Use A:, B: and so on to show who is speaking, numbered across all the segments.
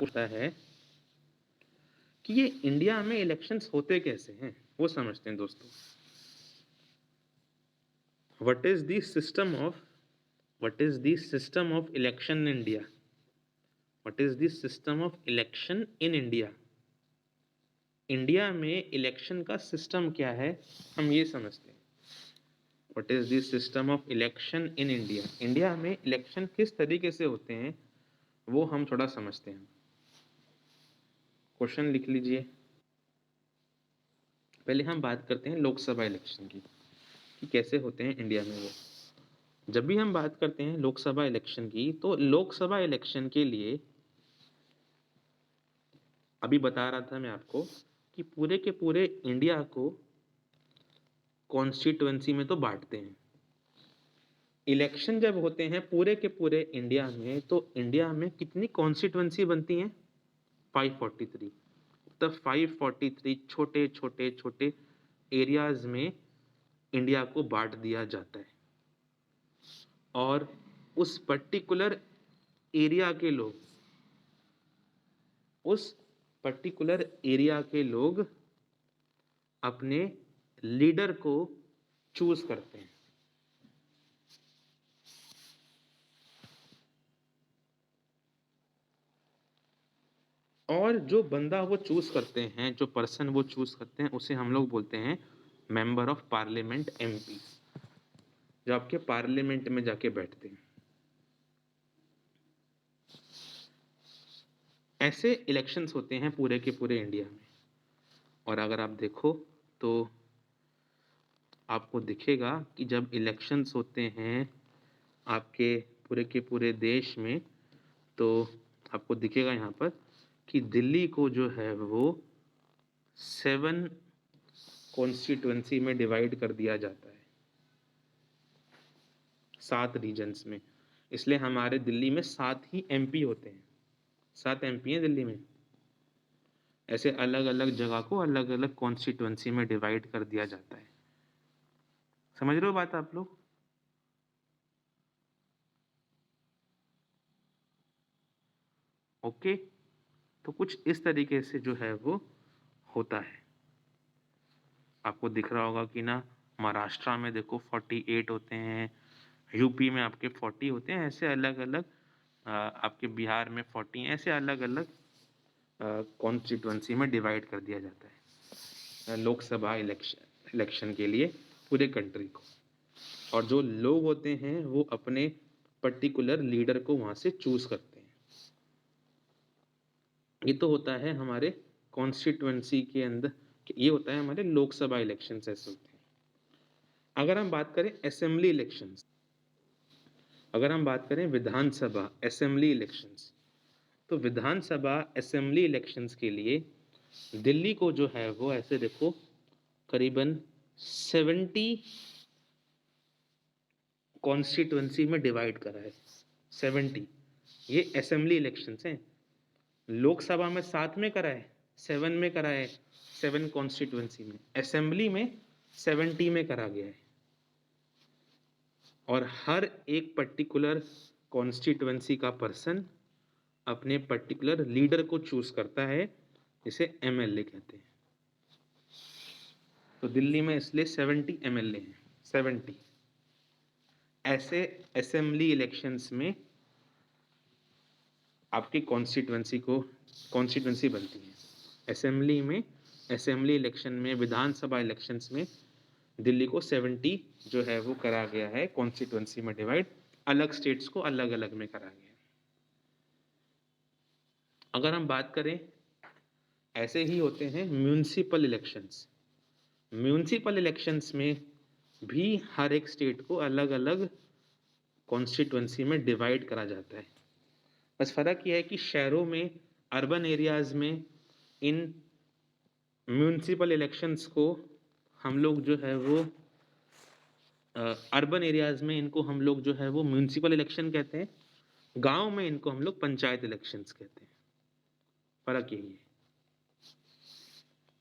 A: होता है कि ये इंडिया में इलेक्शंस होते कैसे हैं, वो समझते हैं दोस्तों। What is the system of election in India? What is the system of election in India? India में इलेक्शन का सिस्टम क्या है, हम ये समझते हैं। What is the system of election in India? India में इलेक्शन किस तरीके से होते हैं वो हम थोड़ा समझते हैं। क्वेश्चन लिख लीजिए। पहले हम बात करते हैं लोकसभा इलेक्शन की कि कैसे होते हैं इंडिया में वो। जब भी हम बात करते हैं लोकसभा इलेक्शन की, तो लोकसभा इलेक्शन के लिए अभी बता रहा था मैं आपको कि पूरे के पूरे इंडिया को कॉन्स्टिट्यूएंसी में तो बांटते हैं। इलेक्शन जब होते हैं पूरे के पूरे इंडिया में, तो इंडिया में कितनी कॉन्स्टिट्यूएंसी बनती हैं? 543। तब 543 छोटे छोटे छोटे एरियाज में इंडिया को बांट दिया जाता है और उस पर्टिकुलर एरिया के लोग अपने लीडर को चूज करते हैं। और जो बंदा वो चूज करते हैं, जो पर्सन वो चूज करते हैं, उसे हम लोग बोलते हैं मेंबर ऑफ पार्लियामेंट, एमपी, जो आपके पार्लियामेंट में जाके बैठते हैं। ऐसे इलेक्शंस होते हैं पूरे के पूरे इंडिया में। और अगर आप देखो तो आपको दिखेगा कि जब इलेक्शंस होते हैं आपके पूरे के पूरे देश में, तो आपको दिखेगा यहाँ पर कि दिल्ली को जो है वो 7 कॉन्स्टिट्यूएंसी में डिवाइड कर दिया जाता है, 7 रीजन्स में। इसलिए हमारे दिल्ली में 7 ही एमपी होते हैं, 7 एमपी हैं दिल्ली में। ऐसे अलग अलग जगह को अलग अलग कॉन्स्टिट्यूएंसी में डिवाइड कर दिया जाता है। समझ रहे हो बात आप लोग? ओके, तो कुछ इस तरीके से जो है वो होता है। आपको दिख रहा होगा कि ना, महाराष्ट्र में देखो 48 होते हैं, यूपी में आपके 40 होते हैं, ऐसे अलग अलग आपके बिहार में 40, ऐसे अलग अलग कॉन्स्टिट्यूएंसी में डिवाइड कर दिया जाता है लोकसभा इलेक्शन के लिए पूरे कंट्री को। और जो लोग होते हैं वो अपने पर्टिकुलर लीडर को वहां से चूज करते हैं। ये तो होता है हमारे कॉन्स्टिट्यूएंसी के अंदर, ये होता है हमारे लोकसभा इलेक्शंस ऐसे होते हैं। अगर हम बात करें असेंबली इलेक्शंस, अगर हम बात करें विधानसभा असेंबली इलेक्शंस, तो विधानसभा असेंबली इलेक्शंस के लिए दिल्ली को जो है वो ऐसे देखो करीबन 70 कॉन्स्टिट्यूएंसी में डिवाइड करा है। 70, ये असेंबली इलेक्शंस हैं। लोकसभा में 7 में करा है, 7 में करा है, 7 कॉन्स्टिट्यूएंसी में। असेंबली में 70 में करा गया है। और हर एक पर्टिकुलर कॉन्स्टिट्यूएंसी का पर्सन अपने पर्टिकुलर लीडर को चूज करता है, इसे एमएलए कहते हैं। तो दिल्ली में इसलिए 70 एमएलए हैं, 70। ऐसे असेंबली इलेक्शंस में आपकी कॉन्स्टिट्यूएंसी बनती है। असेंबली में, असेंबली इलेक्शन में, विधानसभा इलेक्शंस में दिल्ली को 70 जो है वो करा गया है कॉन्स्टिट्यूएंसी में डिवाइड, अलग स्टेट्स को अलग अलग में करा गया है। अगर हम बात करें, ऐसे ही होते हैं म्यूनिसिपल इलेक्शंस। म्यूनिसिपल इलेक्शंस में भी हर एक स्टेट को अलग अलग कॉन्स्टिट्यूएंसी में डिवाइड करा जाता है। बस फर्क यह है कि शहरों में, अर्बन एरियाज में इन म्यूनिसिपल इलेक्शंस को हम लोग जो है वो अर्बन एरियाज में इनको हम लोग जो है वो म्यूनिसिपल इलेक्शन कहते हैं, गांव में इनको हम लोग पंचायत इलेक्शंस कहते हैं। फर्क यही है।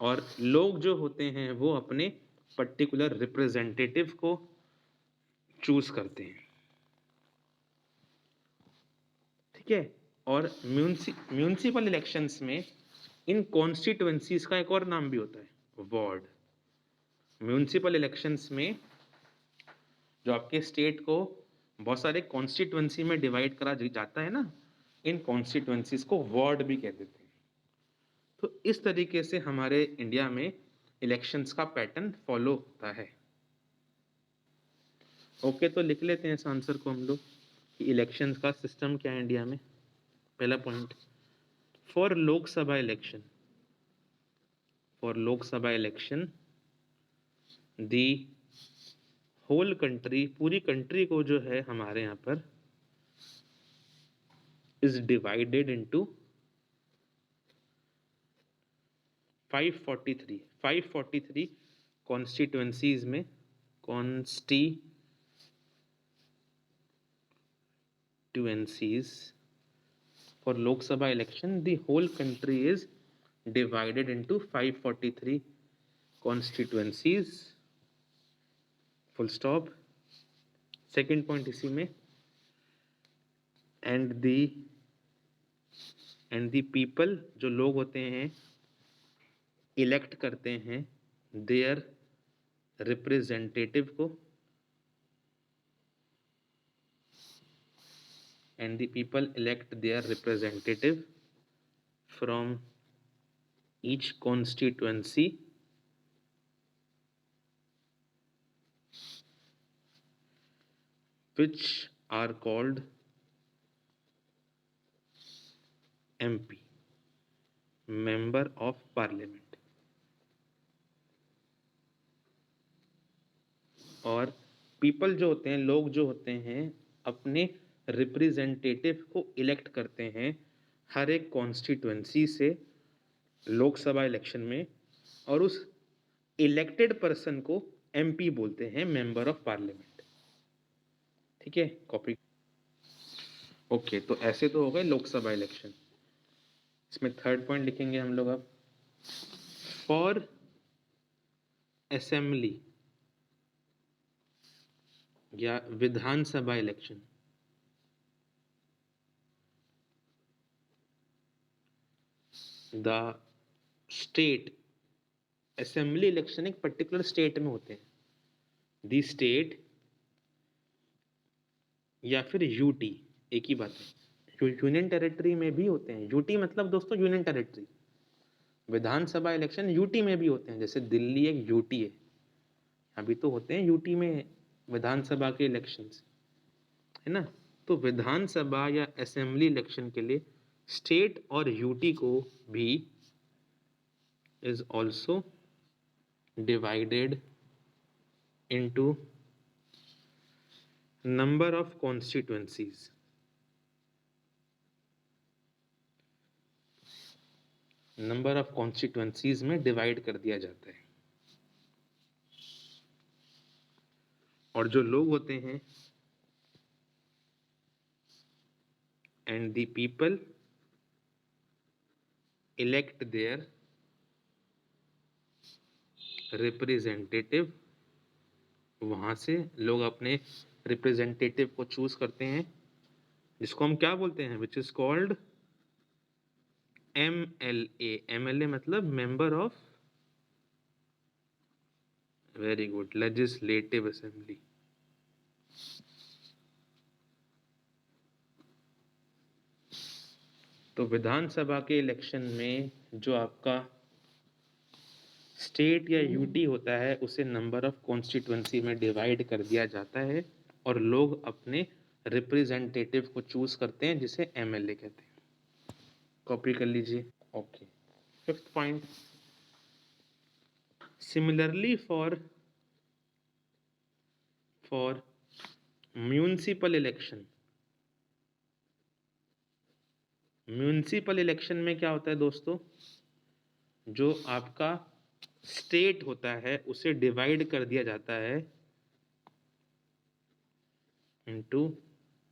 A: और लोग जो होते हैं वो अपने पर्टिकुलर रिप्रेजेंटेटिव को चूज करते हैं। ठीक है, और म्यूनिसिपल इलेक्शंस में इन कॉन्स्टिट्यूएंसीज का एक और नाम भी होता है, वार्ड। म्यूनिसिपल इलेक्शंस में जो आपके स्टेट को बहुत सारे कॉन्स्टिट्यूएंसी में डिवाइड करा जाता है ना, इन कॉन्स्टिट्यूएंसीज को वार्ड भी कह देते हैं। तो इस तरीके से हमारे इंडिया में इलेक्शंस का पैटर्न फॉलो होता है। ओके, तो लिख लेते हैं इस आंसर को हम लोग कि इलेक्शंस का सिस्टम क्या है इंडिया में। पहला point, for Lok Sabha election, the whole country, पूरी कंट्री को जो है हमारे यहाँ पर इज डिवाइडेड इनटू 543 कॉन्स्टिट्यूएंसीज में, constituencies for Lok Sabha election the whole country is divided into 543 constituencies, full stop. Second point इसी में, एंड दी पीपल, जो लोग होते हैं इलेक्ट करते हैं देयर रिप्रेजेंटेटिव को, and the people elect their representative from each constituency which are called MP, member of parliament। और पीपल जो होते हैं, लोग जो होते हैं, अपने रिप्रेजेंटेटिव को इलेक्ट करते हैं हर एक कॉन्स्टिट्यूएंसी से लोकसभा इलेक्शन में, और उस इलेक्टेड पर्सन को MP बोलते हैं, मेंबर ऑफ पार्लियामेंट। ठीक है, कॉपी। ओके, तो ऐसे तो हो गए लोकसभा इलेक्शन। इसमें थर्ड पॉइंट लिखेंगे हम लोग अब, फॉर असेंबली या Vidhan Sabha election, the state, assembly election एक पर्टिकुलर स्टेट में होते हैं, द स्टेट या फिर यूटी, एक ही बात है। यूनियन टेरिटरी में भी होते हैं, यूटी मतलब दोस्तों यूनियन टेरिटरी। विधानसभा इलेक्शन यूटी में भी होते हैं, जैसे दिल्ली एक यूटी है, अभी तो होते हैं यूटी में विधानसभा के इलेक्शंस, है ना। तो विधानसभा या असेंबली इलेक्शन के लिए स्टेट और यूटी को भी is also divided into number of constituencies। Number of constituencies में डिवाइड कर दिया जाता है। और जो लोग होते हैं, and the people elect their representative, वहां से लोग अपने रिप्रेजेंटेटिव को चूज करते हैं, जिसको हम क्या बोलते हैं, which is called MLA। MLA मतलब member of, very good, legislative assembly. तो विधानसभा के इलेक्शन में जो आपका स्टेट या यूटी होता है, उसे नंबर ऑफ कॉन्स्टिट्यूएंसी में डिवाइड कर दिया जाता है, और लोग अपने रिप्रेजेंटेटिव को चूज करते हैं, जिसे MLA कहते हैं। कॉपी कर लीजिए। Okay, fifth point, similarly for municipal election, municipal election में क्या होता है दोस्तों, जो आपका स्टेट होता है उसे डिवाइड कर दिया जाता है इनटू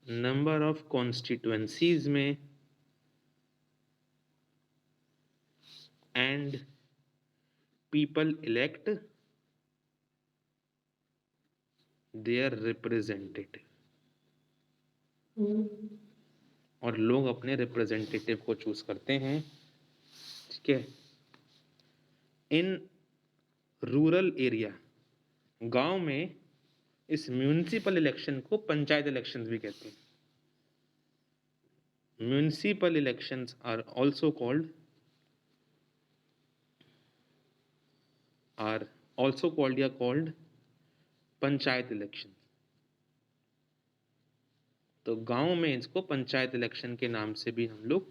A: नंबर ऑफ कॉन्स्टिट्यूएंसीज में, and people elect their representative. और लोग अपने रिप्रेजेंटेटिव को चूज करते हैं, ठीक है। इन रूरल एरिया, गांव में इस म्यूनिसिपल इलेक्शन को पंचायत इलेक्शंस भी कहते हैं। Municipal elections are also called या कॉल्ड पंचायत इलेक्शन। तो गांव में इसको पंचायत इलेक्शन के नाम से भी हम लोग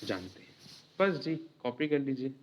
A: जानते हैं। बस जी, कॉपी कर लीजिए।